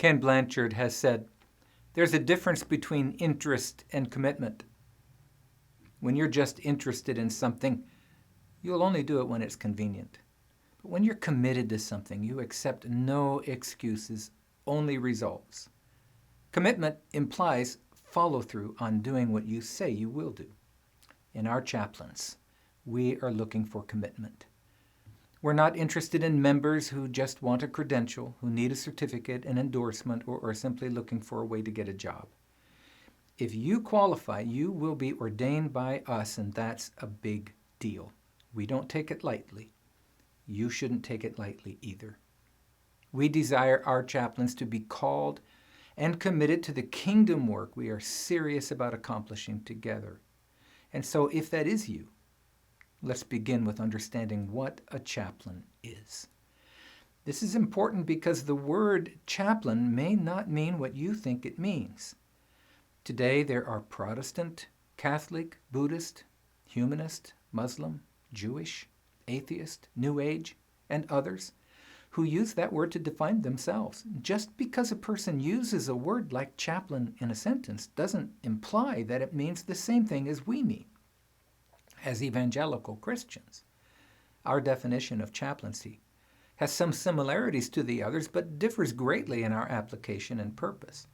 Ken Blanchard has said, "There's a difference between interest and commitment. When you're just interested in something, you'll only do it when it's convenient. But when you're committed to something, you accept no excuses, only results. Commitment implies follow-through on doing what you say you will do. In our chaplains, we are looking for commitment. We're not interested in members who just want a credential, who need a certificate, an endorsement, or are simply looking for a way to get a job. If you qualify, you will be ordained by us, and that's a big deal. We don't take it lightly. You shouldn't take it lightly either. We desire our chaplains to be called and committed to the kingdom work we are serious about accomplishing together. And so if that is you, let's begin with understanding what a chaplain is. This is important because the word chaplain may not mean what you think it means. Today there are Protestant, Catholic, Buddhist, Humanist, Muslim, Jewish, atheist, New Age, and others who use that word to define themselves. Just because a person uses a word like chaplain in a sentence doesn't imply that it means the same thing as we mean. As evangelical Christians, our definition of chaplaincy has some similarities to the others, but differs greatly in our application and purpose.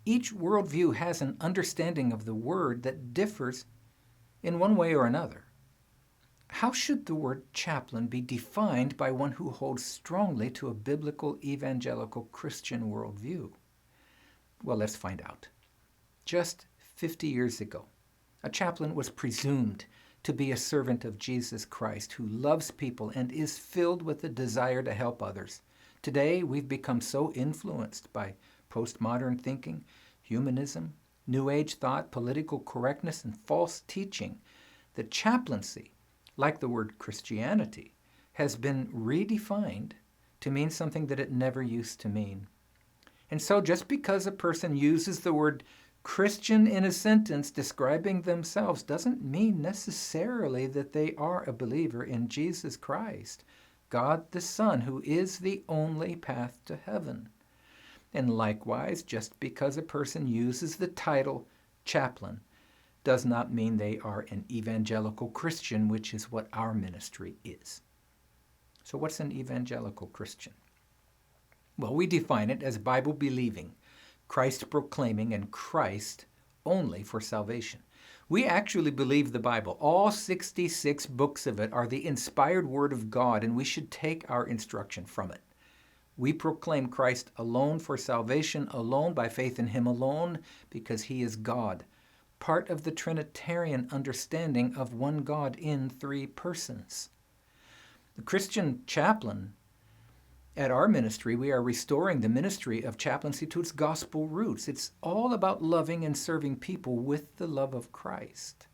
Each worldview has an understanding of the word that differs in one way or another. How should the word chaplain be defined by one who holds strongly to a biblical evangelical Christian worldview? Well, let's find out. Just 50 years ago, a chaplain was presumed to be a servant of Jesus Christ who loves people and is filled with a desire to help others. Today, we've become so influenced by postmodern thinking, humanism, New Age thought, political correctness, and false teaching that chaplaincy, like the word Christianity, has been redefined to mean something that it never used to mean. And so just because a person uses the word Christian in a sentence describing themselves doesn't mean necessarily that they are a believer in Jesus Christ, God the Son, who is the only path to heaven. And likewise, just because a person uses the title chaplain does not mean they are an evangelical Christian, which is what our ministry is. So what's an evangelical Christian? Well, we define it as Bible-believing, Christ-proclaiming, and Christ only for salvation. We actually believe the Bible. All 66 books of it are the inspired Word of God, and we should take our instruction from it. We proclaim Christ alone for salvation, alone by faith in Him alone, because He is God, part of the Trinitarian understanding of one God in three persons. The Christian chaplain, at our ministry, we are restoring the ministry of chaplaincy to its gospel roots. It's all about loving and serving people with the love of Christ,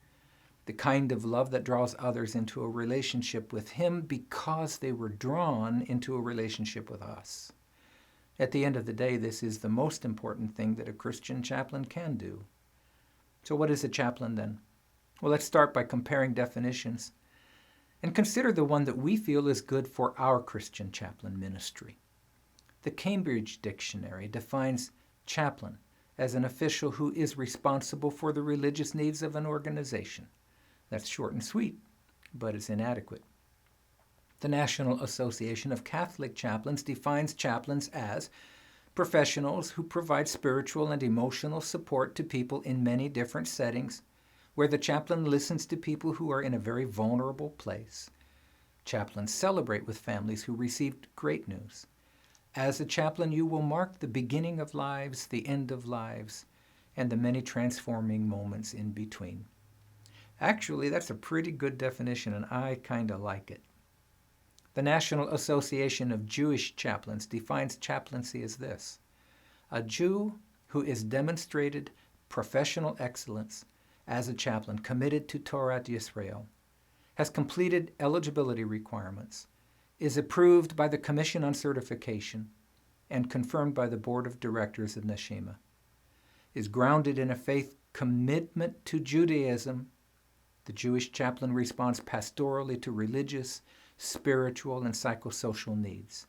the kind of love that draws others into a relationship with Him because they were drawn into a relationship with us. At the end of the day, this is the most important thing that a Christian chaplain can do. So what is a chaplain then? Well, let's start by comparing definitions and consider the one that we feel is good for our Christian chaplain ministry. The Cambridge Dictionary defines chaplain as an official who is responsible for the religious needs of an organization. That's short and sweet, but it's inadequate. The National Association of Catholic Chaplains defines chaplains as professionals who provide spiritual and emotional support to people in many different settings, where the chaplain listens to people who are in a very vulnerable place. Chaplains celebrate with families who received great news. As a chaplain, you will mark the beginning of lives, the end of lives, and the many transforming moments in between. Actually, that's a pretty good definition, and I kind of like it. The National Association of Jewish Chaplains defines chaplaincy as this: a Jew who is demonstrated professional excellence as a chaplain committed to Torah Yisrael, has completed eligibility requirements, is approved by the Commission on Certification, and confirmed by the Board of Directors of Neshima, is grounded in a faith commitment to Judaism. The Jewish chaplain responds pastorally to religious, spiritual, and psychosocial needs.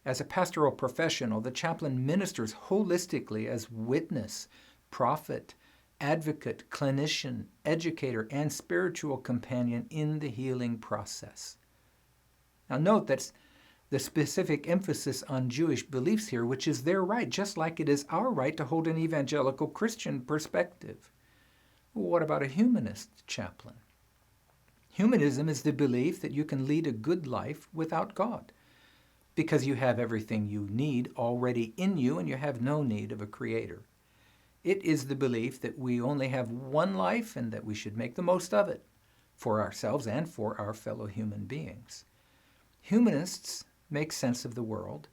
As a pastoral professional, the chaplain ministers holistically as witness, prophet, advocate, clinician, educator, and spiritual companion in the healing process. Now note that's the specific emphasis on Jewish beliefs here, which is their right, just like it is our right to hold an evangelical Christian perspective. Well, what about a humanist chaplain? Humanism is the belief that you can lead a good life without God, because you have everything you need already in you and you have no need of a creator. It is the belief that we only have one life and that we should make the most of it for ourselves and for our fellow human beings. Humanists make sense of the world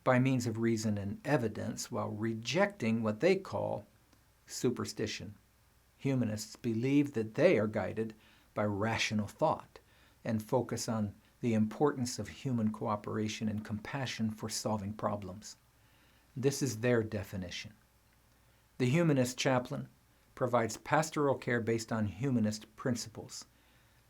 by means of reason and evidence while rejecting what they call superstition. Humanists believe that they are guided by rational thought and focus on the importance of human cooperation and compassion for solving problems. This is their definition. The humanist chaplain provides pastoral care based on humanist principles.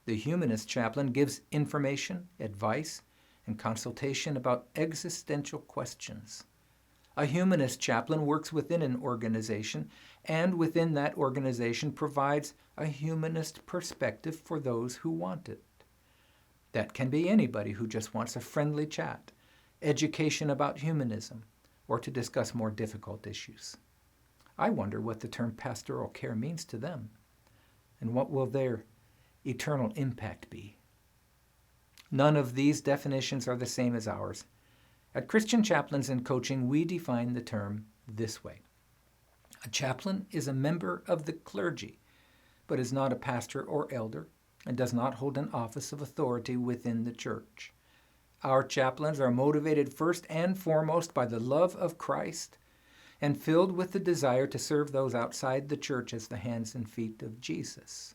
The humanist chaplain gives information, advice, and consultation about existential questions. A humanist chaplain works within an organization, and within that organization provides a humanist perspective for those who want it. That can be anybody who just wants a friendly chat, education about humanism, or to discuss more difficult issues. I wonder what the term pastoral care means to them, and what will their eternal impact be. None of these definitions are the same as ours. At Christian Chaplains in Coaching, we define the term this way. A chaplain is a member of the clergy, but is not a pastor or elder, and does not hold an office of authority within the church. Our chaplains are motivated first and foremost by the love of Christ and filled with the desire to serve those outside the church as the hands and feet of Jesus.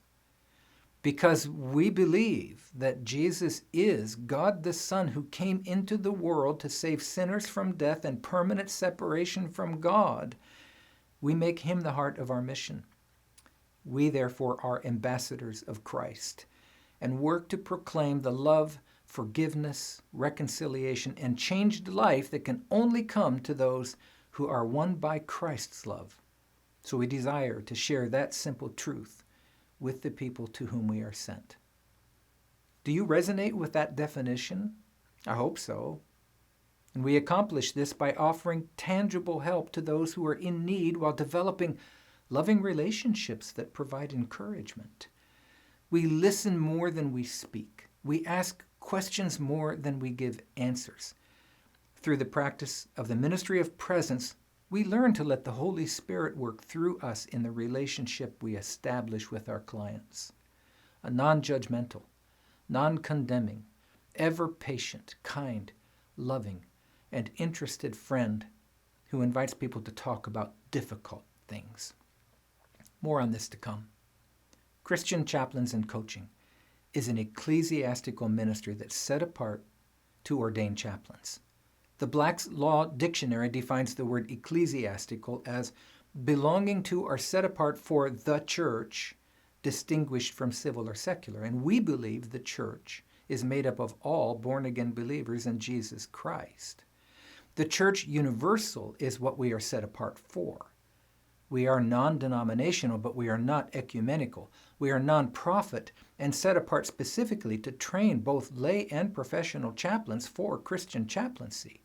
Because we believe that Jesus is God the Son who came into the world to save sinners from death and permanent separation from God, we make him the heart of our mission. We therefore are ambassadors of Christ and work to proclaim the love, forgiveness, reconciliation, and changed life that can only come to those who are won by Christ's love. So we desire to share that simple truth with the people to whom we are sent. Do you resonate with that definition? I hope so. And we accomplish this by offering tangible help to those who are in need while developing loving relationships that provide encouragement. We listen more than we speak. We ask questions more than we give answers. Through the practice of the ministry of presence, we learn to let the Holy Spirit work through us in the relationship we establish with our clients. A non-judgmental, non-condemning, ever-patient, kind, loving, and interested friend who invites people to talk about difficult things. More on this to come. Christian Chaplains in Coaching is an ecclesiastical ministry that's set apart to ordain chaplains. The Black's Law Dictionary defines the word ecclesiastical as belonging to or set apart for the church, distinguished from civil or secular. And we believe the church is made up of all born-again believers in Jesus Christ. The church universal is what we are set apart for. We are non-denominational, but we are not ecumenical. We are non-profit and set apart specifically to train both lay and professional chaplains for Christian chaplaincy.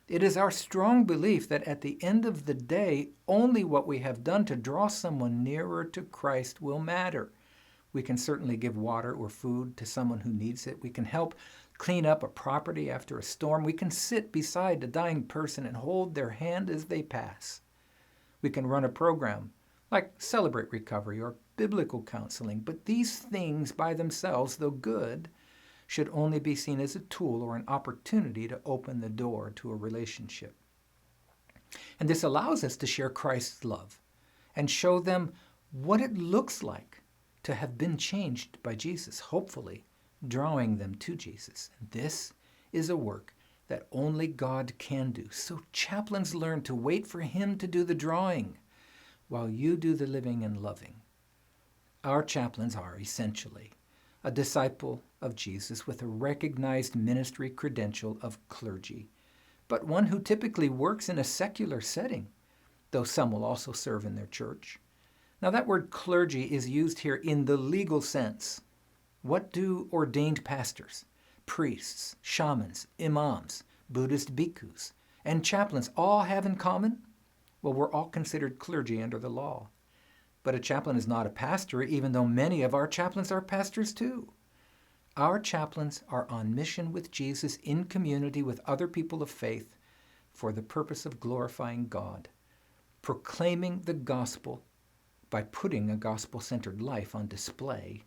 It is our strong belief that at the end of the day, only what we have done to draw someone nearer to Christ will matter. We can certainly give water or food to someone who needs it. We can help clean up a property after a storm. We can sit beside a dying person and hold their hand as they pass. We can run a program like Celebrate Recovery or biblical counseling, but these things by themselves, though good, should only be seen as a tool or an opportunity to open the door to a relationship. And this allows us to share Christ's love and show them what it looks like to have been changed by Jesus, hopefully drawing them to Jesus. And this is a work that only God can do. So chaplains learn to wait for him to do the drawing while you do the living and loving. Our chaplains are essentially a disciple of Jesus with a recognized ministry credential of clergy. but one who typically works in a secular setting, though some will also serve in their church. Now, that word clergy is used here in the legal sense. What do ordained pastors, priests, shamans, imams, Buddhist bhikkhus, and chaplains all have in common? Well, we're all considered clergy under the law. But a chaplain is not a pastor, even though many of our chaplains are pastors too. Our chaplains are on mission with Jesus in community with other people of faith for the purpose of glorifying God, proclaiming the gospel by putting a gospel-centered life on display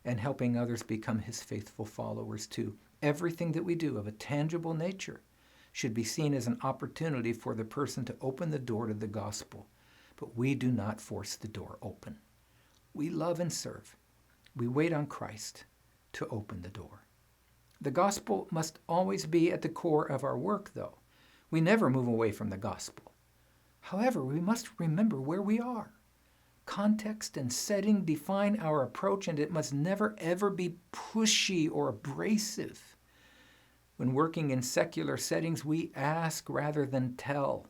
and helping others become his faithful followers too. Everything that we do of a tangible nature should be seen as an opportunity for the person to open the door to the gospel. But we do not force the door open. We love and serve. We wait on Christ to open the door. The gospel must always be at the core of our work, though. We never move away from the gospel. However, we must remember where we are. Context and setting define our approach, and it must never, ever be pushy or abrasive. When working in secular settings, we ask rather than tell.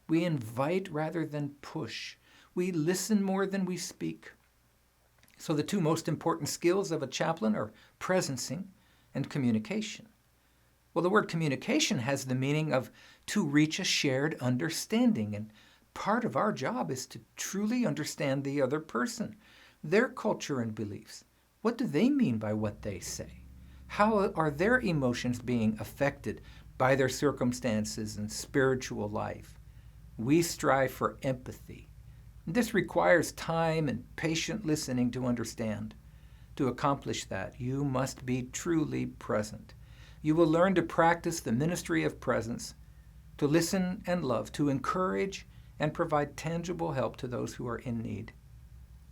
We invite rather than push. We listen more than we speak. So the two most important skills of a chaplain are presencing and communication. Well, the word communication has the meaning of to reach a shared understanding, and part of our job is to truly understand the other person, their culture and beliefs. What do they mean by what they say? How are their emotions being affected by their circumstances and spiritual life? We strive for empathy. This requires time and patient listening to understand. To accomplish that, you must be truly present. You will learn to practice the ministry of presence, to listen and love, to encourage and provide tangible help to those who are in need.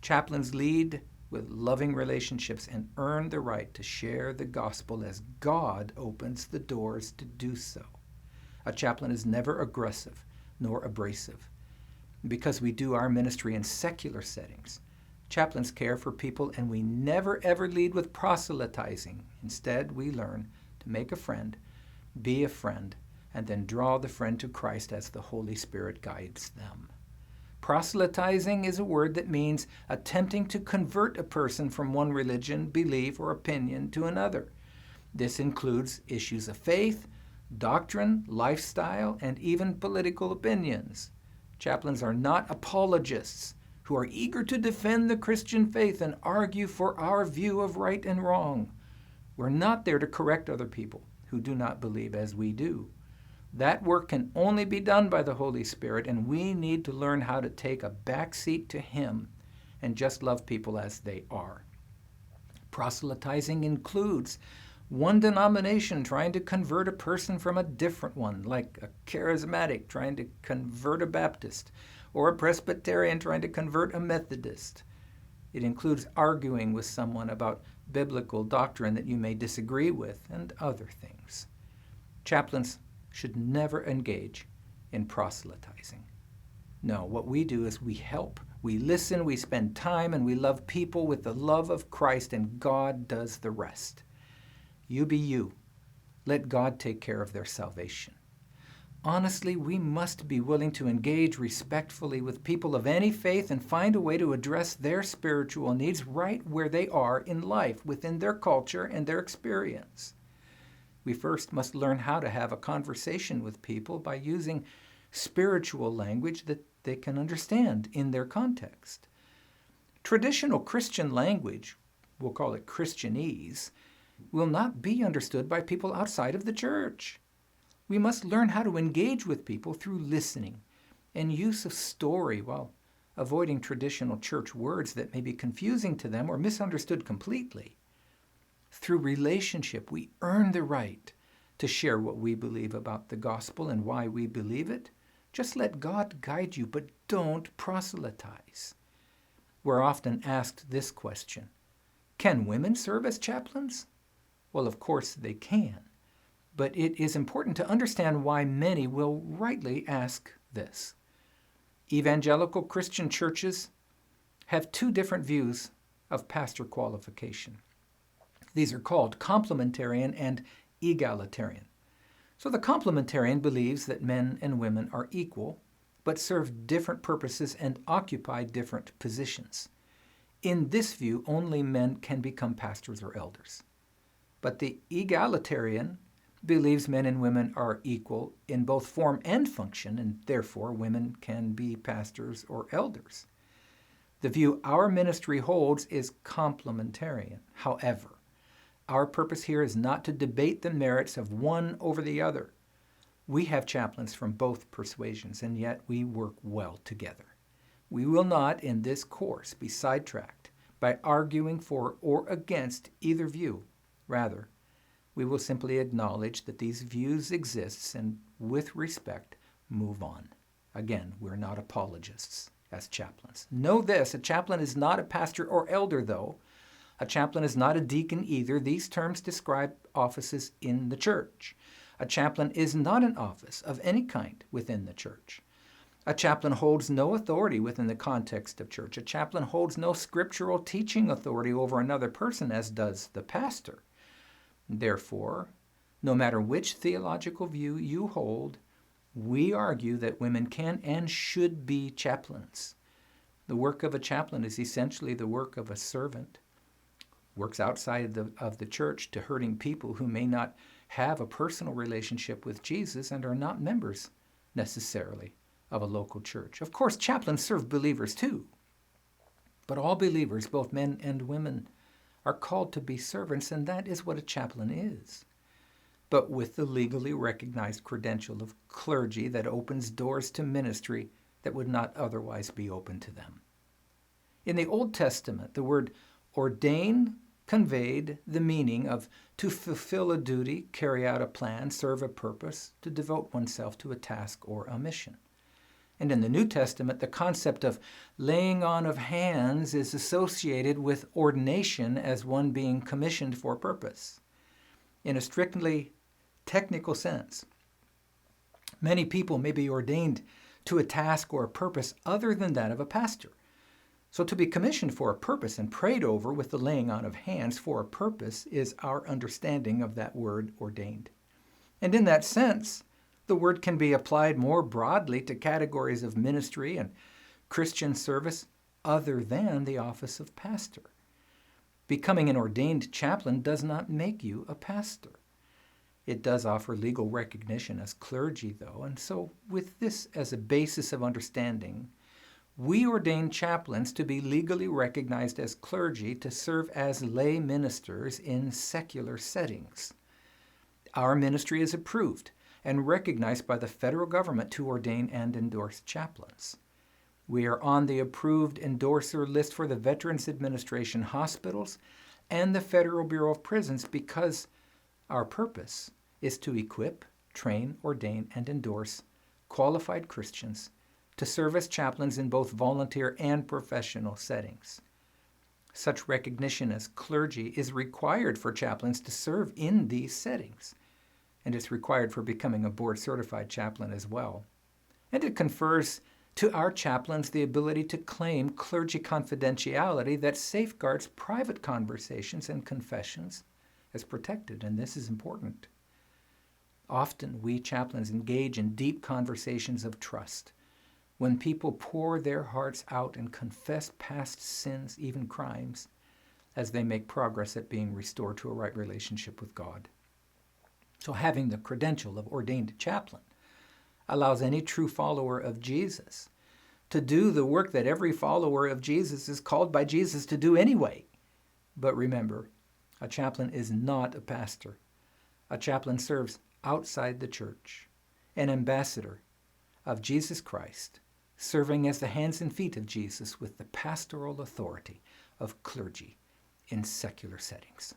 Chaplains lead with loving relationships and earn the right to share the gospel as God opens the doors to do so. A chaplain is never aggressive nor abrasive. Because we do our ministry in secular settings, chaplains care for people, and we never ever lead with proselytizing. Instead, we learn to make a friend, be a friend, and then draw the friend to Christ as the Holy Spirit guides them. Proselytizing is a word that means attempting to convert a person from one religion, belief, or opinion to another. This includes issues of faith, doctrine, lifestyle, and even political opinions. Chaplains are not apologists who are eager to defend the Christian faith and argue for our view of right and wrong. We're not there to correct other people who do not believe as we do. That work can only be done by the Holy Spirit, and we need to learn how to take a back seat to Him and just love people as they are. Proselytizing includes one denomination trying to convert a person from a different one, like a charismatic trying to convert a Baptist, or a Presbyterian trying to convert a Methodist. It includes arguing with someone about biblical doctrine that you may disagree with, and other things. Chaplains should never engage in proselytizing. No, what we do is we help, we listen, we spend time, and we love people with the love of Christ, and God does the rest. You be you. Let God take care of their salvation. Honestly, we must be willing to engage respectfully with people of any faith and find a way to address their spiritual needs right where they are in life, within their culture and their experience. We first must learn how to have a conversation with people by using spiritual language that they can understand in their context. Traditional Christian language, we'll call it Christianese, will not be understood by people outside of the church. We must learn how to engage with people through listening and use of story while avoiding traditional church words that may be confusing to them or misunderstood completely. Through relationship, we earn the right to share what we believe about the gospel and why we believe it. Just let God guide you, but don't proselytize. We're often asked this question: can women serve as chaplains? Well, of course they can, but it is important to understand why many will rightly ask this. Evangelical Christian churches have two different views of pastor qualification. These are called complementarian and egalitarian. So the complementarian believes that men and women are equal, but serve different purposes and occupy different positions. In this view, only men can become pastors or elders. But the egalitarian believes men and women are equal in both form and function, and therefore women can be pastors or elders. The view our ministry holds is complementarian. However, our purpose here is not to debate the merits of one over the other. We have chaplains from both persuasions, and yet we work well together. We will not, in this course, be sidetracked by arguing for or against either view. Rather, we will simply acknowledge that these views exist and, with respect, move on. Again, we're not apologists as chaplains. Know this, a chaplain is not a pastor or elder, though. A chaplain is not a deacon either. These terms describe offices in the church. A chaplain is not an office of any kind within the church. A chaplain holds no authority within the context of church. A chaplain holds no scriptural teaching authority over another person, as does the pastor. Therefore, no matter which theological view you hold, we argue that women can and should be chaplains. The work of a chaplain is essentially the work of a servant. Works outside of the church to hurting people who may not have a personal relationship with Jesus and are not members necessarily of a local church. Of course, chaplains serve believers too. But all believers, both men and women, are called to be servants, and that is what a chaplain is. But with the legally recognized credential of clergy that opens doors to ministry that would not otherwise be open to them. In the Old Testament, the word ordain conveyed the meaning of to fulfill a duty, carry out a plan, serve a purpose, to devote oneself to a task or a mission. And in the New Testament, the concept of laying on of hands is associated with ordination as one being commissioned for purpose. In a strictly technical sense, many people may be ordained to a task or a purpose other than that of a pastor. So to be commissioned for a purpose and prayed over with the laying on of hands for a purpose is our understanding of that word ordained. And in that sense, the word can be applied more broadly to categories of ministry and Christian service other than the office of pastor. Becoming an ordained chaplain does not make you a pastor. It does offer legal recognition as clergy, though, and so with this as a basis of understanding, we ordain chaplains to be legally recognized as clergy to serve as lay ministers in secular settings. Our ministry is approved and recognized by the federal government to ordain and endorse chaplains. We are on the approved endorser list for the Veterans Administration hospitals and the Federal Bureau of Prisons because our purpose is to equip, train, ordain, and endorse qualified Christians to serve as chaplains in both volunteer and professional settings. Such recognition as clergy is required for chaplains to serve in these settings, and it's required for becoming a board-certified chaplain as well. And it confers to our chaplains the ability to claim clergy confidentiality that safeguards private conversations and confessions as protected, and this is important. Often we chaplains engage in deep conversations of trust when people pour their hearts out and confess past sins, even crimes, as they make progress at being restored to a right relationship with God. So having the credential of ordained chaplain allows any true follower of Jesus to do the work that every follower of Jesus is called by Jesus to do anyway. But remember, a chaplain is not a pastor. A chaplain serves outside the church, an ambassador of Jesus Christ, serving as the hands and feet of Jesus with the pastoral authority of clergy in secular settings.